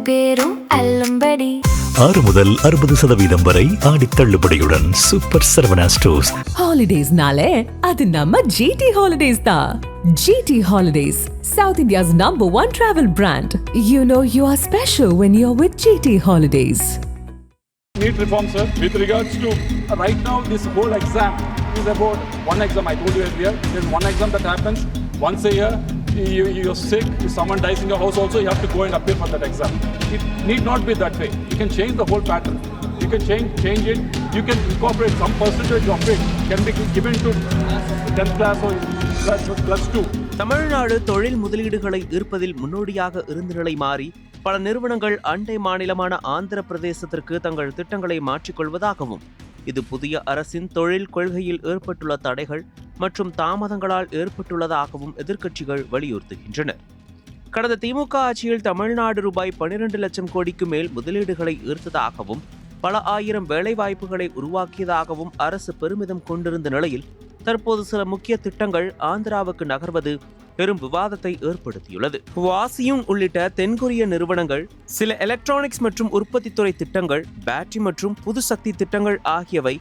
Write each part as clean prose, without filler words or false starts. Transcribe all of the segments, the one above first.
பேரும் அல்லும்படி 6 முதல் 60% வரை ஆடி தள்ளுபடியுடன் சூப்பர் சரவணா ஸ்டோர்ஸ். ஹாலிடேஸ்னாலே அது நம்ம ஜிடி ஹாலிடேஸ் தான். GT Holidays, South India's #1 travel brand. You know you are special when you're with GT Holidays. Need reform, sir. With regards to right now, this whole exam is about one exam. I told you earlier, there's one exam that happens once a year. You're sick, if someone dies in your house also, you have to go and appear for that exam. It need not be that way. You can change the whole pattern. You can change it. You can incorporate some percentage of it can be given to 10th class or plus 2. Tamil Nadu தொழில் முதலீடுகளை ஈர்ப்பதில் முன்னோடியாக இருந்த நிலை மாறி பல நிறுவனங்கள் அண்டை மாநிலமான ஆந்திர பிரதேசத்திற்கு தங்கள் திட்டங்களை மாற்றிக்கொள்வதாகவும் இது புதிய அரசின் தொழில் கொள்கையில் ஏற்பட்டுள்ள தடைகள் மற்றும் தாமதங்களால் ஏற்பட்டுள்ளதாகவும் எதிர்க்கட்சிகள் வலியுறுத்துகின்றனர். கடந்த திமுக ஆட்சியில் தமிழ்நாடு ரூபாய் 12 லட்சம் கோடிக்கு மேல் முதலீடுகளை ஈர்த்ததாகவும் பல ஆயிரம் வேலைவாய்ப்புகளை உருவாக்கியதாகவும் அரசு பெருமிதம் கொண்டிருந்த நிலையில் தற்போது சில முக்கிய திட்டங்கள் ஆந்திராவுக்கு நகர்வது பெரும் விவாதத்தை ஏற்படுத்தியுள்ளது. வாசியும் உள்ளிட்ட தென்கொரிய நிறுவனங்கள் சில எலக்ட்ரானிக்ஸ் மற்றும் உற்பத்தித்துறை திட்டங்கள், பேட்டரி மற்றும் புது சக்தி திட்டங்கள் ஆகியவை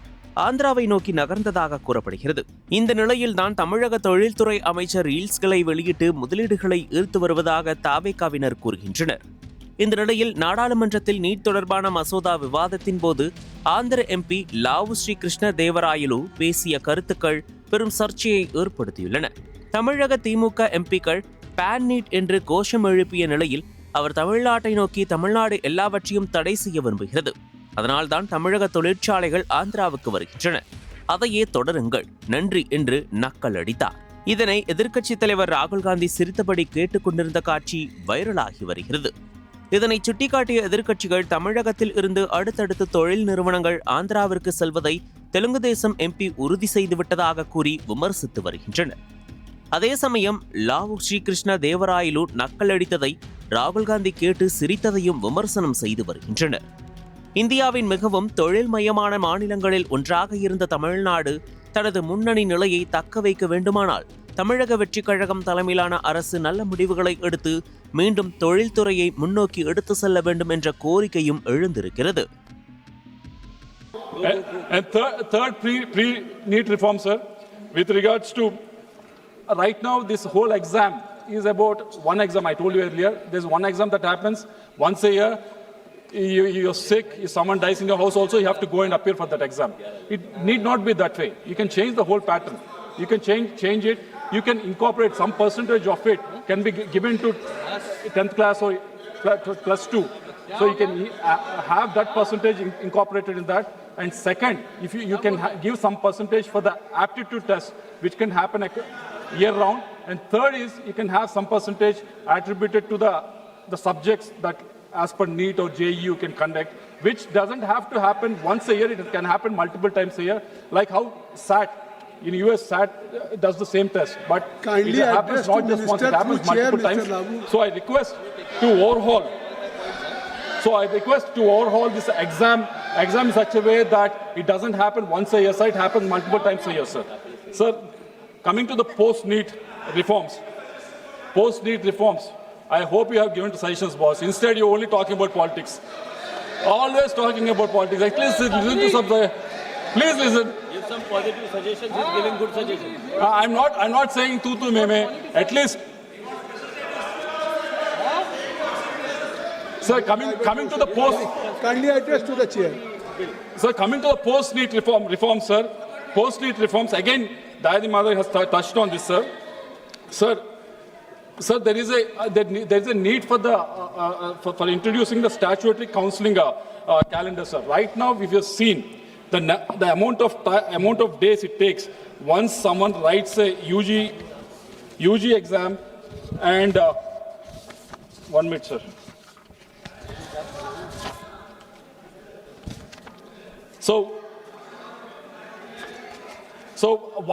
ஆந்திராவை நோக்கி நகர்ந்ததாக கூறப்படுகிறது. இந்த நிலையில்தான் தமிழக தொழில்துறை அமைச்சர் ரீல்ஸ்களை வெளியிட்டு முதலீடுகளை ஈர்த்து வருவதாக தாவேகாவினர் கூறுகின்றனர். இந்த நிலையில் நாடாளுமன்றத்தில் நீட் தொடர்பான மசோதா விவாதத்தின் போது ஆந்திர MP லாவு ஸ்ரீ கிருஷ்ண தேவராயலு பேசிய கருத்துக்கள் பெரும் சர்ச்சையை ஏற்படுத்தியுள்ளன. தமிழக திமுக MPக்கள் பேன் நீட் என்று கோஷம் எழுப்பிய நிலையில் அவர் தமிழ்நாட்டை நோக்கி தமிழ்நாடு எல்லாவற்றையும் தடை செய்ய விரும்புகிறது, அதனால்தான் தமிழக தொழிற்சாலைகள் ஆந்திராவுக்கு வருகின்றன, அதையே தொடருங்கள், நன்றி என்று நக்கல் அடித்தார். இதனை எதிர்க்கட்சித் தலைவர் ராகுல் காந்தி சிரித்தபடி கேட்டுக் கொண்டிருந்த காட்சி வைரலாகி வருகிறது. இதனை சுட்டிக்காட்டிய எதிர்க்கட்சிகள் தமிழகத்தில் இருந்து அடுத்தடுத்து தொழில் நிறுவனங்கள் ஆந்திராவிற்கு செல்வதை தெலுங்கு தேசம் MP உறுதி செய்துவிட்டதாக கூறி விமர்சித்து வருகின்றனர். அதே சமயம் லாவு ஸ்ரீகிருஷ்ண தேவராயலு நக்கல் அடித்ததை ராகுல் காந்தி கேட்டு சிரித்ததையும் விமர்சனம் செய்து வருகின்றனர். இந்தியாவின் மிகவும் தொழில்மயமான மாநிலங்களில் ஒன்றாக இருந்த தமிழ்நாடு தனது முன்னணி நிலையை தக்க வைக்க வேண்டுமானால் தமிழக வெற்றிக் கழகம் தலைமையிலான அரசு நல்ல முடிவுகளை எடுத்து மீண்டும் தொழில்துறையை முன்னோக்கி எடுத்து செல்ல வேண்டும் என்ற கோரிக்கையும் எழுந்திருக்கிறது. And third pre-NEET reform, sir. With regards to right now, this whole exam is about one exam. I told you earlier, there's one exam that happens once a year. You're sick, if someone dies in your house also, you have to go and appear for that exam. It need not be that way. You can change the whole pattern. You can change it. You can incorporate some percentage of it can be given to 10th class or plus 2. So you can have that percentage incorporated in that. And second, if you can give some percentage for the aptitude test, which can happen year round. And third is you can have some percentage attributed to the subjects that as per NEET or JEE you can conduct, which doesn't have to happen once a year. It can happen multiple times a year, like how SAT. In US, SAT does the same test, but kindly it happens not just once, it happens multiple times. So I request to overhaul this exam in such a way that it doesn't happen once a year, sir. It happens multiple times a year, sir. Sir, coming to the post-NEET reforms, I hope you have given suggestions, boss. Instead, you're only talking about politics. Always talking about politics. At least listen to some. Please listen. Give some positive suggestions. He's giving good suggestions. I'm not saying tu meme. At least, sir, coming to the post. Kindly address to the chair. Sir, coming to the post-NEET reform, sir. Post-NEET reforms again. Dayadi Madhav has touched on this, sir. Sir, there is a need for for introducing the statutory counselling calendar, sir. Right now, if you've seen the amount of days it takes once someone writes a UG exam and 1 minute, sir. So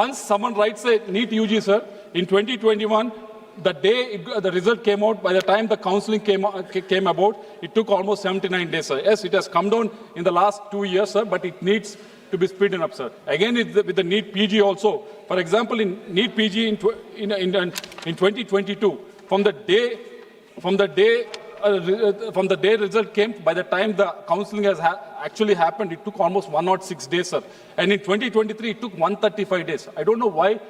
once someone writes a NEET UG, sir, in 2021, the day the result came out, by the time the counselling came about, it took almost 79 days, sir. Yes, it has come down in the last 2 years, sir, but it needs to be speeded up, sir. Again, with the NEET PG also. For example, in NEET PG in 2022, from the day from the day result came, by the time the counseling has actually happened, it took almost 106 days, sir. And in 2023, it took 135 days. I don't know why.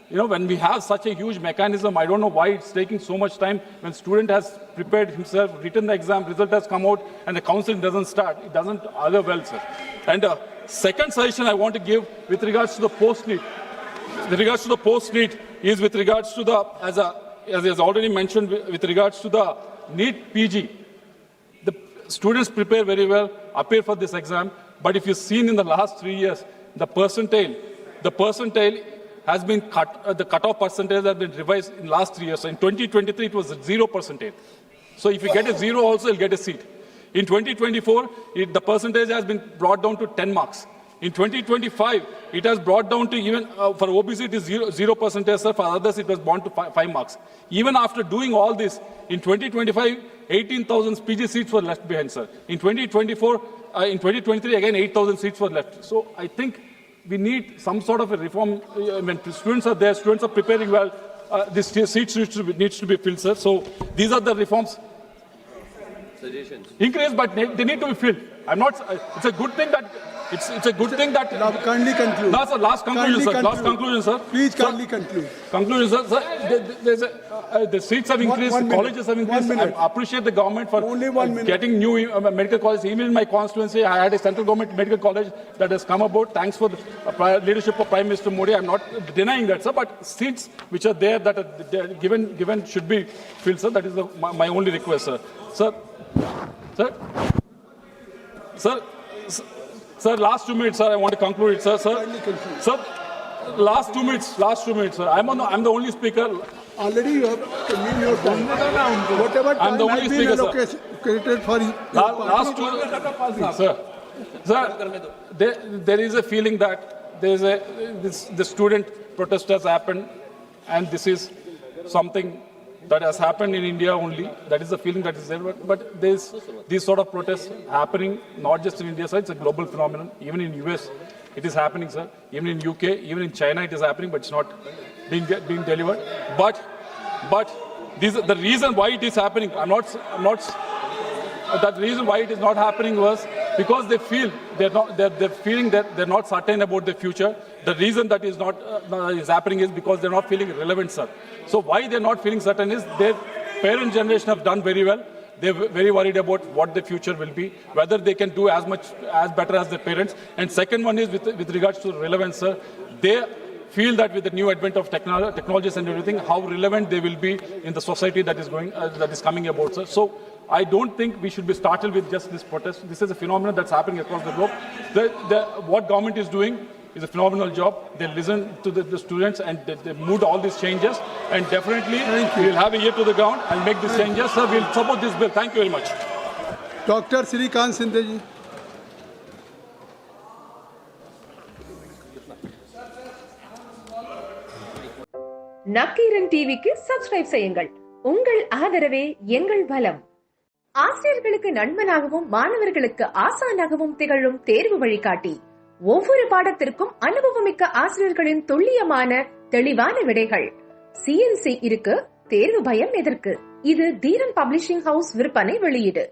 When we have such a huge mechanism, I don't know why it's taking so much time. When student has prepared himself, written the exam, result has come out, and the counseling doesn't start, it doesn't other well, sir. And second suggestion I want to give with regards to the post-NEET. With regards to the post-NEET is with regards to the, as is already mentioned, with regards to the NEET PG. The students prepare very well, appear for this exam, but if you've seen in the last 3 years, the percentile has been cut, the cutoff percentage has been revised in last 3 years. So in 2023, it was 0%. So if you get a 0 also, you'll get a seat. In 2024, the percentage has been brought down to 10 marks. In 2025, it has brought down to even, for OBC it is 0%, sir. For others, it was brought to 5 marks. Even after doing all this, in 2025, 18,000 PG seats were left behind, sir. In 2023, again, 8,000 seats were left. So I think we need some sort of a reform. When students are there, students are preparing well, this seats needs to be filled, sir. So these are the reforms. Suggestions. Increase, but they need to be filled. It's a good thing that it's a good thing that. Now, kindly conclude. No, sir. Last conclusion, kindly sir. Conclude. Last conclusion, sir. Please sir, kindly conclude. Conclusion, sir. There's the seats have increased, one minute. colleges have increased. 1 minute. I appreciate the government for Only 1 minute. getting new medical colleges. Even in my constituency, I had a central government medical college that has come about. Thanks for the leadership of Prime Minister Modi. I'm not denying that, sir. But seats which are there that are given should be filled, sir. That is my only request, sir. Sir, last 2 minutes, sir. I want to conclude it, sir. Sir, last 2 minutes, sir. I'm the only speaker. Already you have made your point. Whatever time I'm the only has been speaker, sir. allocated for you. Last 2 sir. There is a feeling that the student protest has happened, and this is something that has happened in India only. That is the feeling that is there. But there's these sort of protests happening not just in India, sir. It's a global phenomenon. Even in US, it is happening, sir. Even in UK, even in China, it is happening, but it's not being delivered. But the reason why it is happening, that reason why it is not happening was because they feel they're feeling that they're not certain about the future. The reason that is not is happening is because they're not feeling relevant, sir. So why they're not feeling certain is their parent generation have done very well. They're very worried about what the future will be, whether they can do as better as their parents. And second one is with regards to relevance, sir. They feel that with the new advent of technologies and everything, how relevant they will be in the society that is coming about, sir. So I don't think we should be startled with just this protest. This is a phenomenon that's happening across the globe. What government is doing is a phenomenal job. They listen to the students and they moved all these changes. And definitely we'll have a ear to the ground and make these changes. Sir, we'll support this bill. Thank you very much. Dr. Srikant Sindhe ji. Nakkheeran டிவிக்கு subscribe செய்யுங்கள். உங்கள் ஆதரவே எங்கள் பலம். ஆசிரியர்களுக்கு நண்பனாகவும் மாணவர்களுக்கு ஆசானாகவும் திகழும் தேர்வு வழிகாட்டி. ஒவ்வொரு பாடத்திற்கும் அனுபவமிக்க ஆசிரியர்களின் துல்லியமான தெளிவான விடைகள். CNC இருக்கு, தேர்வு பயம் எதற்கு? இது தீரன் பப்ளிஷிங் ஹவுஸ் விற்பனை வெளியீடு.